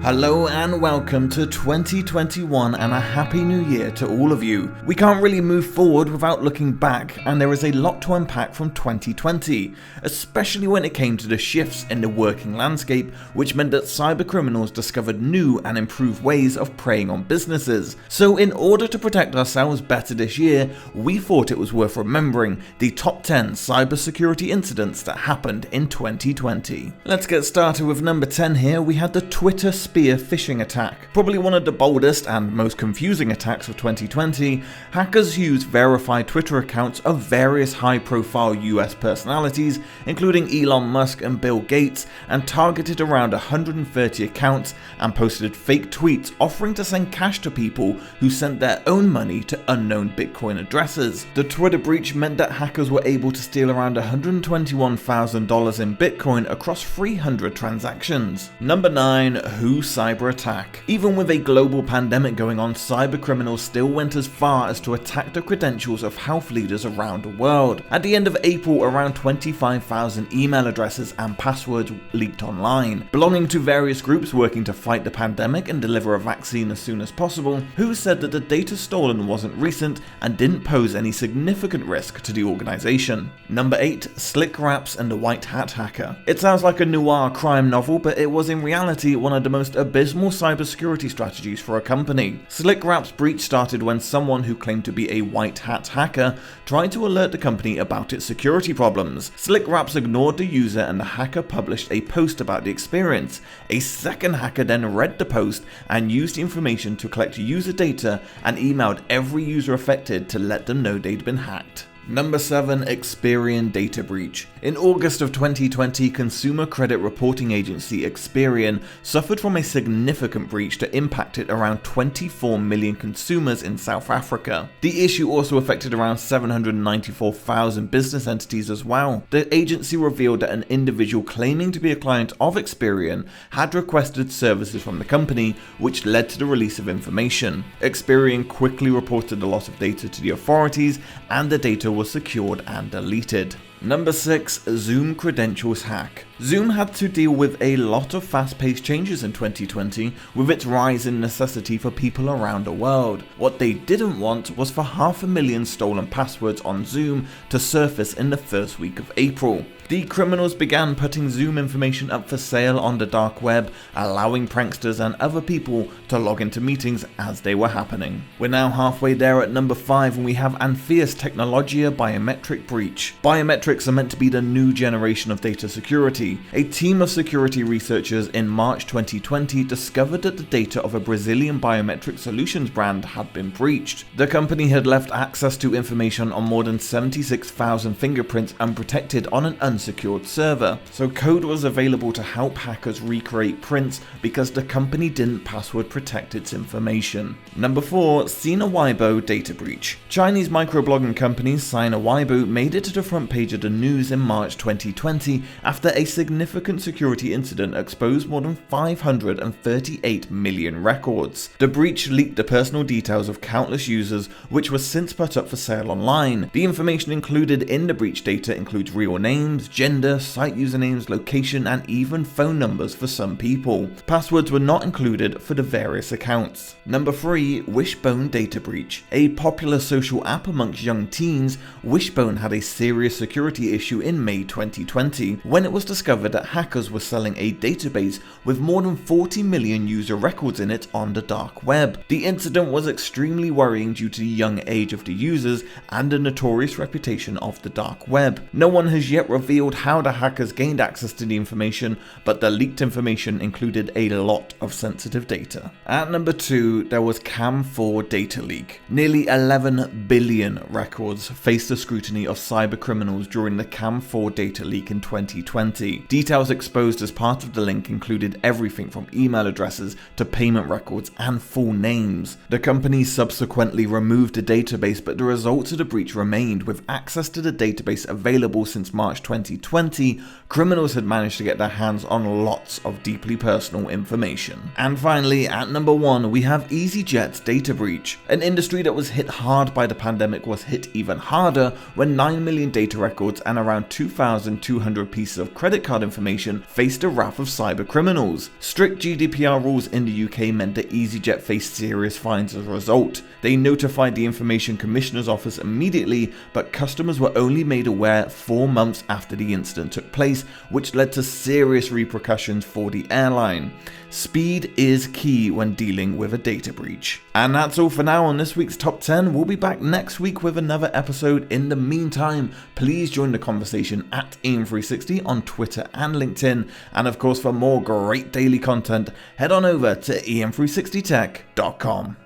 Hello and welcome to 2021 and a happy new year to all of you. We can't really move forward without looking back, and there is a lot to unpack from 2020, especially when it came to the shifts in the working landscape, which meant that cybercriminals discovered new and improved ways of preying on businesses. So in order to protect ourselves better this year, we thought it was worth remembering the top 10 cybersecurity incidents that happened in 2020. Let's get started with number 10 here. We had the Twitter Spear phishing attack. Probably one of the boldest and most confusing attacks of 2020, hackers used verified Twitter accounts of various high-profile US personalities, including Elon Musk and Bill Gates, and targeted around 130 accounts and posted fake tweets offering to send cash to people who sent their own money to unknown Bitcoin addresses. The Twitter breach meant that hackers were able to steal around $121,000 in Bitcoin across 300 transactions. Number 9. Who cyber attack. Even with a global pandemic going on, cybercriminals still went as far as to attack the credentials of health leaders around the world. At the end of April, around 25,000 email addresses and passwords leaked online, belonging to various groups working to fight the pandemic and deliver a vaccine as soon as possible, who said that the data stolen wasn't recent and didn't pose any significant risk to the organization. Number 8. Slickwraps and the White Hat Hacker. It sounds like a noir crime novel, but it was in reality one of the most abysmal cybersecurity strategies for a company. Slickwraps' breach started when someone who claimed to be a white hat hacker tried to alert the company about its security problems. Slickwraps ignored the user and the hacker published a post about the experience. A second hacker then read the post and used the information to collect user data and emailed every user affected to let them know they'd been hacked. Number 7. Experian data breach. In August of 2020, consumer credit reporting agency Experian suffered from a significant breach that impacted around 24 million consumers in South Africa. The issue also affected around 794,000 business entities as well. The agency revealed that an individual claiming to be a client of Experian had requested services from the company, which led to the release of information. Experian quickly reported the loss of data to the authorities, and the data was secured and deleted. Number 6. Zoom credentials hack. Zoom had to deal with a lot of fast-paced changes in 2020 with its rise in necessity for people around the world. What they didn't want was for 500,000 stolen passwords on Zoom to surface in the first week of April. The criminals began putting Zoom information up for sale on the dark web, allowing pranksters and other people to log into meetings as they were happening. We're now halfway there at number 5, and we have Antheus Technologia biometric breach. Biometrics are meant to be the new generation of data security. A team of security researchers in March 2020 discovered that the data of a Brazilian biometric solutions brand had been breached. The company had left access to information on more than 76,000 fingerprints unprotected on an unsecured server, so code was available to help hackers recreate prints because the company didn't password protect its information. Number 4. Sina Weibo data breach. Chinese microblogging company Sina Weibo made it to the front page of the news in March 2020 after a significant security incident exposed more than 538 million records. The breach leaked the personal details of countless users, which was since put up for sale online. The information included in the breach data includes real names, gender, site usernames, location, and even phone numbers for some people. Passwords were not included for the various accounts. Number 3. Wishbone data breach. A popular social app amongst young teens, Wishbone had a serious security issue in May 2020 when it was discovered that hackers were selling a database with more than 40 million user records in it on the dark web. The incident was extremely worrying due to the young age of the users and the notorious reputation of the dark web. No one has yet revealed how the hackers gained access to the information, but the leaked information included a lot of sensitive data. At number 2, there was Cam4 data leak. Nearly 11 billion records faced the scrutiny of cyber criminals during the Cam4 data leak in 2020. Details exposed as part of the link included everything from email addresses to payment records and full names. The company subsequently removed the database, but the results of the breach remained, with access to the database available since March 2020, criminals had managed to get their hands on lots of deeply personal information. And finally, at number 1, we have EasyJet's data breach. An industry that was hit hard by the pandemic was hit even harder when 9 million data records and around 2,200 pieces of credit card information faced the wrath of cyber criminals. Strict GDPR rules in the UK meant that EasyJet faced serious fines as a result. They notified the Information Commissioner's Office immediately, but customers were only made aware 4 months after the incident took place, which led to serious repercussions for the airline. Speed is key when dealing with a data breach. And that's all for now on this week's Top 10. We'll be back next week with another episode. In the meantime, please join the conversation at Ian360 on Twitter and LinkedIn. And of course, for more great daily content, head on over to EM360tech.com.